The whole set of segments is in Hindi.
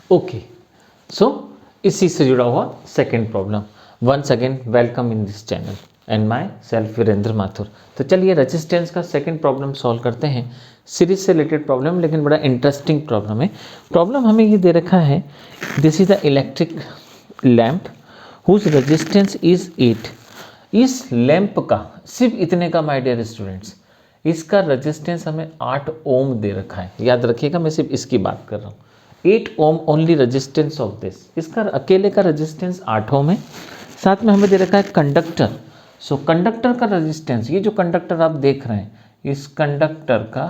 ओके, सो इसी से जुड़ा हुआ second problem. Once again welcome in this channel and myself Virendra Mathur. तो चलिए रेजिस्टेंस का सेकंड प्रॉब्लम सॉल्व करते हैं। सीरीज से रिलेटेड प्रॉब्लम, लेकिन बड़ा इंटरेस्टिंग प्रॉब्लम है। प्रॉब्लम हमें ये दे रखा है, this is the electric lamp whose resistance is 8। इस लैंप का सिर्फ इतने का, माय डियर स्टूडेंट्स, इसका रेजिस्टेंस हमें 8 ओम दे रखा है। याद रखिएगा, मैं सिर्फ इसकी बात कर रहा हूँ। 8 ओम ओनली रेजिस्टेंस ऑफ दिस। इसका अकेले का रेजिस्टेंस 8 ओम है। साथ में हमें दे रखा है कंडक्टर। सो कंडक्टर का रेजिस्टेंस, ये जो कंडक्टर आप देख रहे हैं, इस कंडक्टर का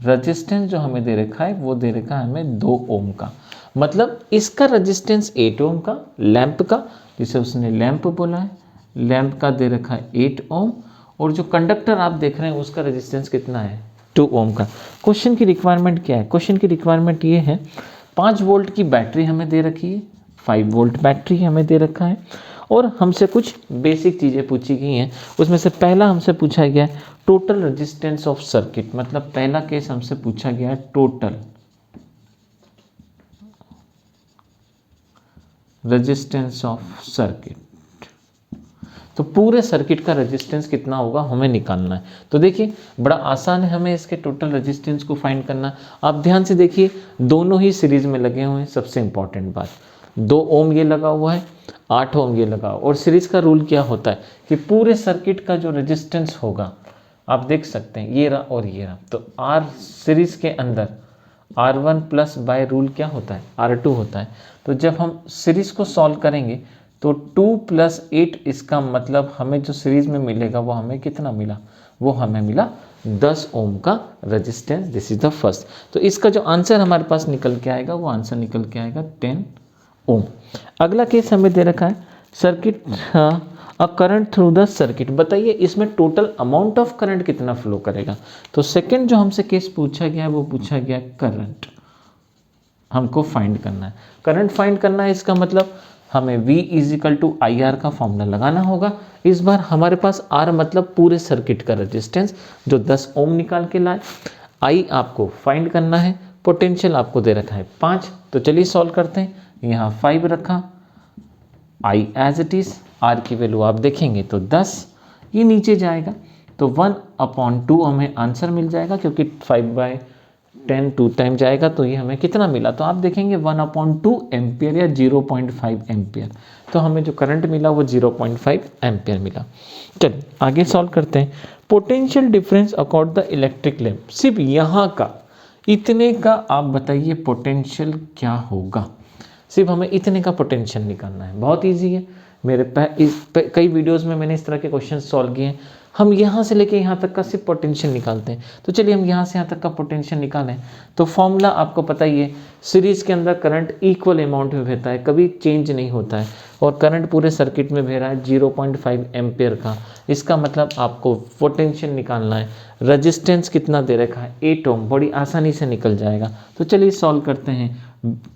रेजिस्टेंस जो हमें दे रखा है वो दे रखा है हमें 2 ओम का। मतलब इसका रेजिस्टेंस 8 ओम का, लैंप का, जिसे उसने लैंप बोला है, लैंप का दे रखा है 8 ओम। और जो कंडक्टर आप देख रहे हैं उसका रेजिस्टेंस कितना है, 2 ओम का। क्वेश्चन की रिक्वायरमेंट क्या है? क्वेश्चन की रिक्वायरमेंट ये है, 5 वोल्ट की बैटरी हमें दे रखी है, 5 वोल्ट बैटरी हमें दे रखा है, और हमसे कुछ बेसिक चीज़ें पूछी गई हैं। उसमें से पहला हमसे पूछा गया है टोटल रेजिस्टेंस ऑफ सर्किट। मतलब पहला केस हमसे पूछा गया है टोटल रेजिस्टेंस ऑफ सर्किट। तो पूरे सर्किट का रेजिस्टेंस कितना होगा हमें निकालना है। तो देखिए बड़ा आसान है हमें इसके टोटल रेजिस्टेंस को फाइंड करना। आप ध्यान से देखिए, दोनों ही सीरीज में लगे हुए हैं। सबसे इंपॉर्टेंट बात, 2 ओम ये लगा हुआ है, 8 ओम ये लगा हुआ। और सीरीज का रूल क्या होता है कि पूरे सर्किट का जो रेजिस्टेंस होगा, आप देख सकते हैं ये रहा और ये रहा। तो आर सीरीज के अंदर R1 प्लस बाय रूल क्या होता है, R2 होता है। तो जब हम सीरीज को सॉल्व करेंगे तो 2 + 8, इसका मतलब हमें जो सीरीज में मिलेगा वो हमें कितना मिला, वो हमें मिला 10 ओम का resistance. This is the first. तो इसका जो आंसर हमारे पास निकल के आएगा वो आंसर निकल के आएगा 10 ओम। अगला केस हमें दे रखा है circuit a current through the circuit. बताइए इसमें टोटल अमाउंट ऑफ करंट कितना फ्लो करेगा। तो सेकंड जो हमसे केस पूछा गया है वो पूछा गया करंट हमको फाइंड करना है। करंट फाइंड करना है, इसका मतलब हमें V = IR का फॉर्मूला लगाना होगा। इस बार हमारे पास R मतलब पूरे सर्किट का रेजिस्टेंस जो 10 ओम निकाल के लाए। I आपको फाइंड करना है, पोटेंशियल आपको दे रखा है 5। तो चलिए सॉल्व करते हैं। यहाँ 5 रखा, I as it is, R की वैल्यू आप देखेंगे तो 10, ये नीचे जाएगा तो 1/2 हमें आंसर मिल जाएगा, क्योंकि 5/10 2 टाइम जाएगा तो ये हमें कितना मिला। तो आप देखेंगे 1/2 एम्पियर या 0.5 एम्पियर। तो हमें जो करंट मिला वो 0.5 एम्पियर मिला। चलिए आगे सॉल्व करते हैं। Potential difference accord the electric lamp. सिर्फ यहाँ का इतने का आप बताइए पोटेंशियल क्या होगा। सिर्फ हमें इतने का पोटेंशियल निकालना है, बहुत इजी है। मेरे कई वीडियोस में मैंने इस तरह के क्वेश्चन सॉल्व किए हैं। हम यहाँ से लेके यहाँ तक का सिर्फ पोटेंशियल निकालते हैं। तो चलिए हम यहाँ से यहाँ तक का पोटेंशियल निकालें। तो फॉर्मूला आपको पता ही है, सीरीज के अंदर करंट इक्वल अमाउंट में बहता है, कभी चेंज नहीं होता है। और करंट पूरे सर्किट में बह रहा है 0.5 एम्पियर का। इसका मतलब आपको पोटेंशियल निकालना है। रजिस्टेंस कितना दे रखा है, 8 ओम, बड़ी आसानी से निकल जाएगा। तो चलिए सॉल्व करते हैं।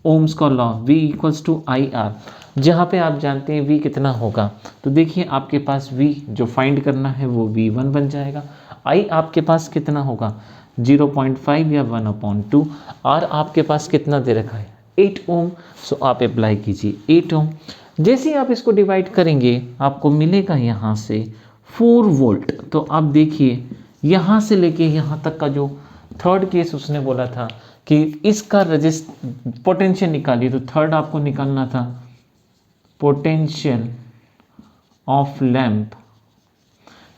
ओम्स का लॉ, V = IR, जहाँ पे आप जानते हैं V कितना होगा। तो देखिए आपके पास V जो फाइंड करना है वो V1 बन जाएगा। I आपके पास कितना होगा, 0.5 या 1/2। R आपके पास कितना दे रखा है, 8 ओम। सो आप अप्लाई कीजिए 8 ओम। जैसे ही आप इसको डिवाइड करेंगे आपको मिलेगा यहाँ से 4 वोल्ट। तो आप देखिए यहाँ से लेके यहाँ तक का जो थर्ड केस उसने बोला था कि इसका पोटेंशियल निकालिए, तो थर्ड आपको निकालना था पोटेंशियल ऑफ लैंप।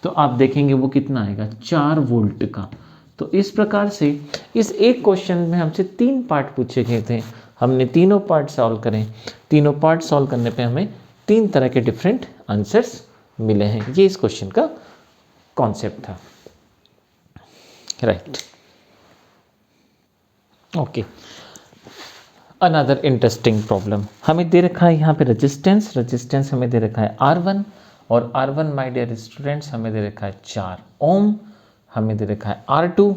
तो आप देखेंगे वो कितना आएगा, 4 वोल्ट का। तो इस प्रकार से इस एक क्वेश्चन में हमसे 3 पार्ट पूछे गए थे, हमने तीनों पार्ट सॉल्व करें। तीनों पार्ट सॉल्व करने पे हमें 3 तरह के डिफरेंट आंसर्स मिले हैं। ये इस क्वेश्चन का कॉन्सेप्ट था, right. Okay, another interesting problem हमें दे रखा है यहाँ पे रेजिस्टेंस हमें दे रखा है R1, और R1 माय डियर स्टूडेंट्स हमें दे रखा है 4 ओम। हमें दे रखा है R2,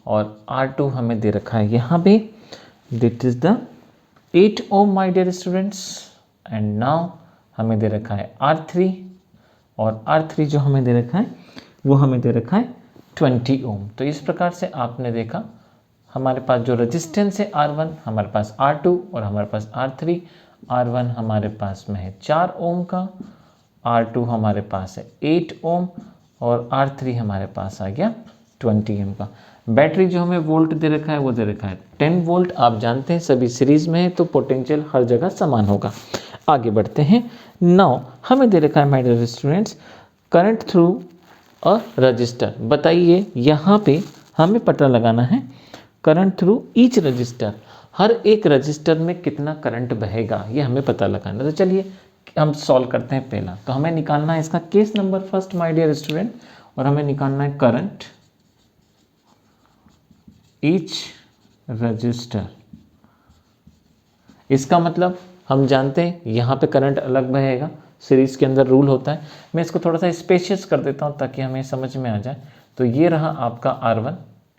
और R2 हमें दे रखा है यहाँ पे, this is the 8 ohm my dear students. And now हमें दे रखा है R3, और R3 जो हमें दे रखा है वो हमें दे रखा है 20 ओम। तो इस प्रकार से आपने देखा हमारे पास जो रेजिस्टेंस है R1, हमारे पास R2 और हमारे पास R3। R1 हमारे पास में है 4 ओम का, R2 हमारे पास है 8 ओम और R3 हमारे पास आ गया 20 ओम का। बैटरी जो हमें वोल्ट दे रखा है वो दे रखा है 10 वोल्ट। आप जानते हैं सभी सीरीज में है तो पोटेंशियल हर जगह समान होगा। आगे बढ़ते हैं। नाउ हमें दे रखा है my dear students current through a register. बताइए यहाँ पे हमें पता लगाना है करंट थ्रू ईच रजिस्टर, हर एक रजिस्टर में कितना करंट बहेगा ये हमें पता लगाना है। तो चलिए हम सॉल्व करते हैं। पहला तो हमें निकालना है इसका case number first my dear student, और हमें निकालना है करंट ईच रजिस्टर। इसका मतलब हम जानते हैं यहाँ पे करंट अलग बहेगा, सीरीज के अंदर रूल होता है। मैं इसको थोड़ा सा स्पेशियस कर देता हूँ ताकि हमें समझ में आ जाए। तो ये रहा आपका R1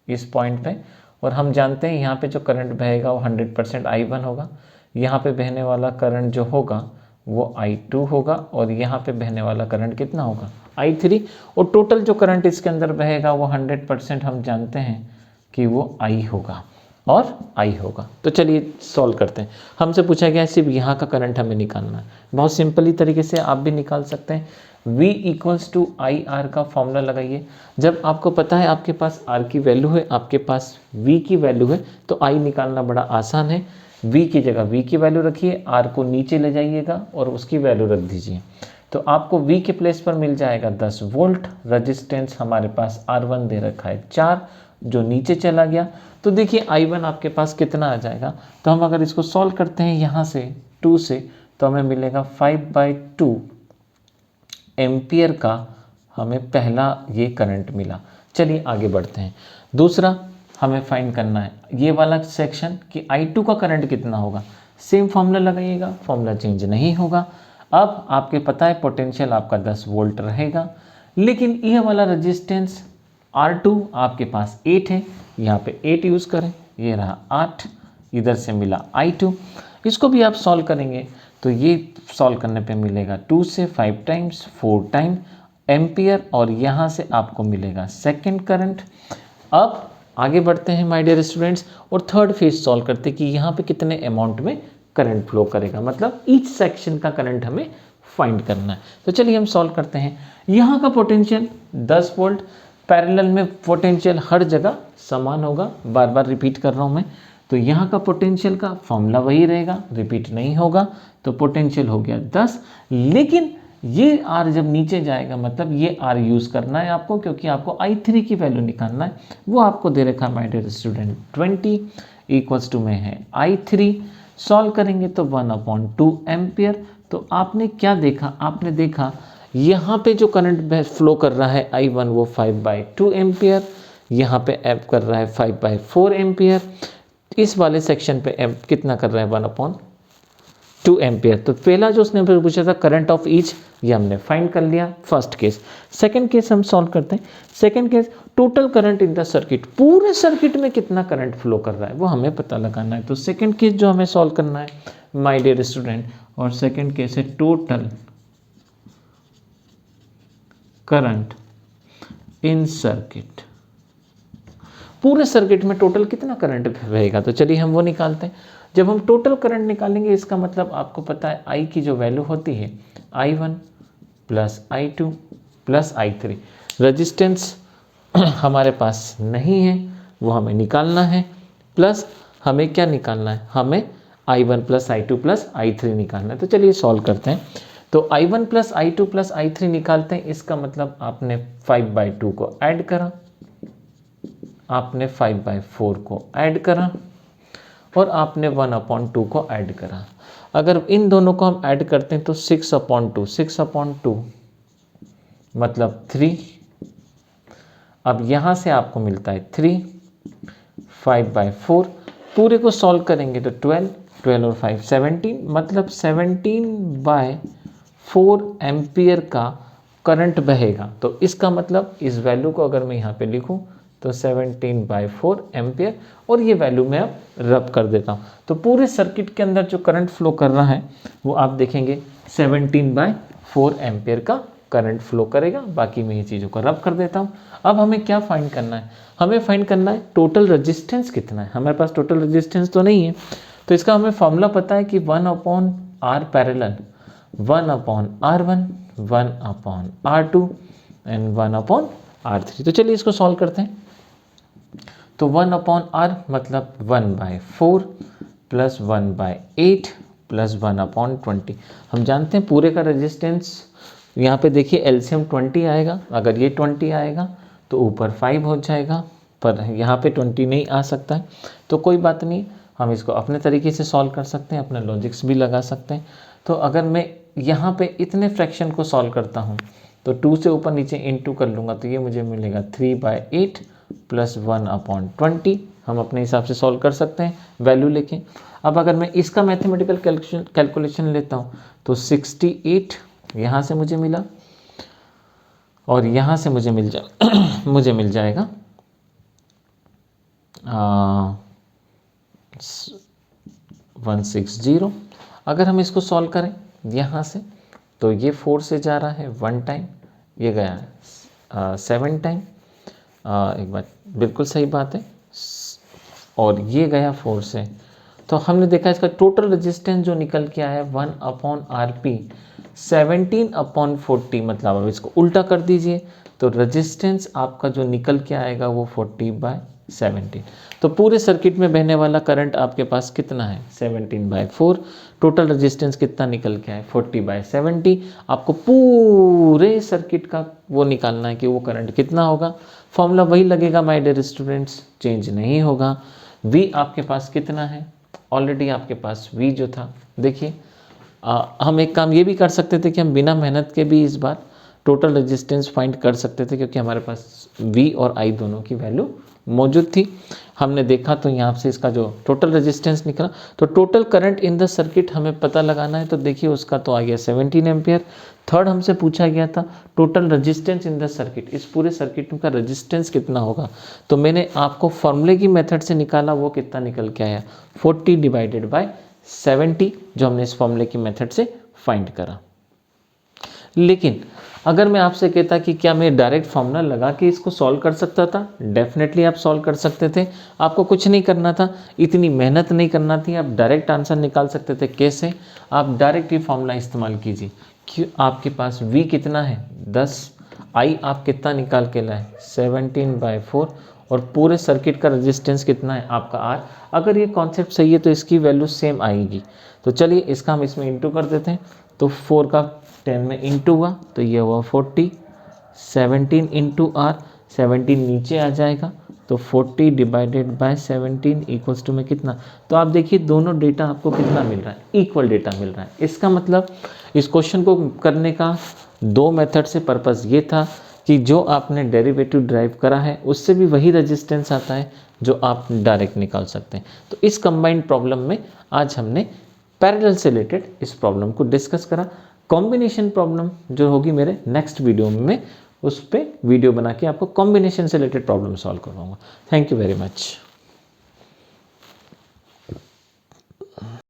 इस पॉइंट पे, और हम जानते हैं यहाँ पे जो करंट बहेगा वो 100% I1 होगा। यहाँ पे बहने वाला करंट जो होगा वो I2 होगा, और यहाँ पे बहने वाला करंट कितना होगा I3। और टोटल जो करंट इसके अंदर बहेगा वो 100% हम जानते हैं कि वो I होगा और I होगा। तो चलिए सॉल्व करते हैं। हमसे पूछा गया है सिर्फ यहाँ का करंट हमें निकालना है। बहुत सिंपली तरीके से आप भी निकाल सकते हैं। V equals to I R का फॉर्मूला लगाइए। जब आपको पता है आपके पास R की वैल्यू है, आपके पास V की वैल्यू है, तो I निकालना बड़ा आसान है। V की जगह V की वैल्यू रखिए, R को नीचे ले जाइएगा और उसकी वैल्यू रख दीजिए। तो आपको V के प्लेस पर मिल जाएगा 10 वोल्ट। रजिस्टेंस हमारे पास R1 दे रखा है 4, जो नीचे चला गया। तो देखिए I1 आपके पास कितना आ जाएगा। तो हम अगर इसको सॉल्व करते हैं यहाँ से 2 से, तो हमें मिलेगा 5/2 एम्पियर का हमें पहला ये करंट मिला। चलिए आगे बढ़ते हैं। दूसरा हमें फाइंड करना है ये वाला सेक्शन कि I2 का करंट कितना होगा। सेम फॉर्मूला लगाइएगा, फॉर्मूला चेंज नहीं होगा। अब आपके पता है पोटेंशियल आपका 10 वोल्ट रहेगा, लेकिन ये वाला रेजिस्टेंस R2 आपके पास 8 है, यहाँ पे 8 यूज़ करें, ये रहा 8, इधर से मिला I2। इसको भी आप सॉल्व करेंगे तो ये सॉल्व करने पे मिलेगा 2 से 5 टाइम्स 4 टाइम एम्पियर, और यहाँ से आपको मिलेगा सेकंड करंट। अब आगे बढ़ते हैं माय डियर स्टूडेंट्स, और थर्ड फेज सॉल्व करते हैं कि यहाँ पे कितने अमाउंट में करंट फ्लो करेगा, मतलब ईच सेक्शन का करंट हमें फाइंड करना है। तो चलिए हम सॉल्व करते हैं। यहाँ का पोटेंशियल 10 वोल्ट, पैरेलल में पोटेंशियल हर जगह समान होगा, बार बार रिपीट कर रहा हूँ मैं। तो यहाँ का पोटेंशियल का फॉर्मूला वही रहेगा, रिपीट नहीं होगा। तो पोटेंशियल हो गया 10, लेकिन ये R जब नीचे जाएगा मतलब ये R यूज़ करना है आपको, क्योंकि आपको I3 की वैल्यू निकालना है। वो आपको दे रखा है my dear student 20 equals to में है I3। सॉल्व करेंगे तो 1/2 एम्पियर। तो आपने क्या देखा, आपने देखा यहाँ पे जो करंट फ्लो कर रहा है I1 वो 5/2 एम्पियर, यहाँ पे एप कर रहा है 5/4 एम्पियर, इस वाले सेक्शन पे एप कितना कर रहा है 1/2 एम्पियर। तो पहला जो उसने पूछा था करंट ऑफ ईच, ये हमने फाइंड कर लिया फर्स्ट केस। सेकंड केस हम सॉल्व करते हैं। Second case total current in the circuit, पूरे सर्किट में कितना करंट फ्लो कर रहा है वो हमें पता लगाना है। तो सेकंड केस जो हमें सॉल्व करना है माय डियर स्टूडेंट, और सेकंड केस है टोटल करंट इन सर्किट। पूरे सर्किट में टोटल कितना करंट बहेगा, तो चलिए हम वो निकालते हैं। जब हम टोटल करंट निकालेंगे इसका मतलब आपको पता है I की जो वैल्यू होती है I1 plus I2 plus I3। Resistance हमारे पास नहीं है, वो हमें निकालना है। प्लस हमें क्या निकालना है, हमें I1 plus I2 plus I3 निकालना है। तो चलिए सॉल्व करते हैं। तो I1 plus I2 plus I3 निकालते हैं। इसका मतलब आपने 5/2 को ऐड करा, आपने 5/4 को ऐड करा, और आपने 1/2 को ऐड करा। अगर इन दोनों को हम ऐड करते हैं तो 6/2 मतलब 3। अब यहाँ से आपको मिलता है 3, 5/4 पूरे को सॉल्व करेंगे तो 12 और 5 17, मतलब 17/4 एम्पियर का करंट बहेगा। तो इसका मतलब इस वैल्यू को अगर मैं यहाँ पे लिखूँ तो 17/4 एम्पियर, और ये वैल्यू मैं अब रब कर देता हूँ। तो पूरे सर्किट के अंदर जो करंट फ्लो कर रहा है वो आप देखेंगे 17/4 एम्पियर का करंट फ्लो करेगा। बाकी मैं ये चीज़ों को रब कर देता हूँ। अब हमें क्या फाइंड करना है, हमें फाइंड करना है टोटल रेजिस्टेंस कितना है। हमारे पास टोटल रेजिस्टेंस तो नहीं है, तो इसका हमें फॉर्मूला पता है कि 1/R parallel 1/R1 1/R2 and 1/R3। तो चलिए इसको सॉल्व करते हैं। तो 1/R मतलब 1/4 प्लस 1/8 प्लस 1/20। हम जानते हैं पूरे का रेजिस्टेंस, यहाँ पे देखिए एलसीएम 20 आएगा। अगर ये 20 आएगा तो ऊपर 5 हो जाएगा, पर यहाँ पे 20 नहीं आ सकता है, तो कोई बात नहीं, हम इसको अपने तरीके से सॉल्व कर सकते हैं, अपना लॉजिक्स भी लगा सकते हैं। तो अगर मैं यहाँ पे इतने फ्रैक्शन को सॉल्व करता हूँ तो 2 से ऊपर नीचे इनटू कर लूँगा, तो ये मुझे मिलेगा 3/8 प्लस 1/20। हम अपने हिसाब से सॉल्व कर सकते हैं वैल्यू लेके। अब अगर मैं इसका मैथमेटिकल कैलकुलेशन लेता हूँ तो 68 यहाँ से मुझे मिला और यहाँ से मुझे मिल जाएगा 160। अगर हम इसको सॉल्व करें यहाँ से तो ये 4 से जा रहा है 1 टाइम, ये गया 7 टाइम, एक बात बिल्कुल सही बात है, और ये गया 4 से। तो हमने देखा इसका टोटल रेजिस्टेंस जो निकल के आया है 1/RP 17/40। मतलब अब इसको उल्टा कर दीजिए तो रेजिस्टेंस आपका जो निकल के आएगा वो 40/17। तो पूरे सर्किट में बहने वाला करंट आपके पास कितना है 17/4। टोटल रेजिस्टेंस कितना निकल के आए 40/70। आपको पूरे सर्किट का वो निकालना है कि वो करंट कितना होगा। फॉर्मूला वही लगेगा माय डियर स्टूडेंट्स, चेंज नहीं होगा। V आपके पास कितना है, ऑलरेडी आपके पास V जो था, देखिए हम एक काम ये भी कर सकते थे कि हम बिना मेहनत के भी इस बार टोटल रेजिस्टेंस फाइंड कर सकते थे, क्योंकि हमारे पास V और I दोनों की वैल्यू मौजूद थी। हमने देखा तो यहाँ से इसका जो टोटल रेजिस्टेंस निकला, तो total current in the circuit हमें पता लगाना है। तो देखिए उसका तो आ गया 17 एम्पियर। थर्ड हमसे पूछा गया था total resistance in the circuit, इस पूरे सर्किट का रेजिस्टेंस कितना होगा। तो मैंने आपको फॉर्मूले की मेथड से निकाला, वो कितना निकल के आया 40/70, जो हमने इस फॉर्मूले की मेथड से फाइंड करा। लेकिन अगर मैं आपसे कहता कि क्या मैं डायरेक्ट फॉर्मूला लगा के इसको सॉल्व कर सकता था, डेफिनेटली आप सॉल्व कर सकते थे। आपको कुछ नहीं करना था, इतनी मेहनत नहीं करना थी, आप डायरेक्ट आंसर निकाल सकते थे। कैसे? आप डायरेक्ट ये फॉर्मूला इस्तेमाल कीजिए कि आपके पास V कितना है 10, I आप कितना निकाल के लाए 17/4, और पूरे सर्किट का रेजिस्टेंस कितना है आपका R। अगर ये कॉन्सेप्ट सही है तो इसकी वैल्यू सेम आएगी। तो चलिए इसका हम इसमें इंटू कर देते हैं। तो 4 का 10 में इंटू हुआ तो ये हुआ 40, 17 इंटू R, 17 नीचे आ जाएगा तो 40/17 इक्वल्स टू में कितना। तो आप देखिए दोनों डेटा आपको कितना मिल रहा है, इक्वल डेटा मिल रहा है। इसका मतलब इस क्वेश्चन को करने का 2 मेथड से पर्पस ये था कि जो आपने डेरिवेटिव ड्राइव करा है उससे भी वही रेजिस्टेंस आता है जो आप डायरेक्ट निकाल सकते हैं। तो इस कंबाइंड प्रॉब्लम में आज हमने पैरेलल से रिलेटेड इस प्रॉब्लम को डिस्कस करा। कॉम्बिनेशन प्रॉब्लम जो होगी मेरे नेक्स्ट वीडियो में, उस पर वीडियो बना के आपको कॉम्बिनेशन से रिलेटेड प्रॉब्लम सॉल्व करवाऊंगा। Thank you very much.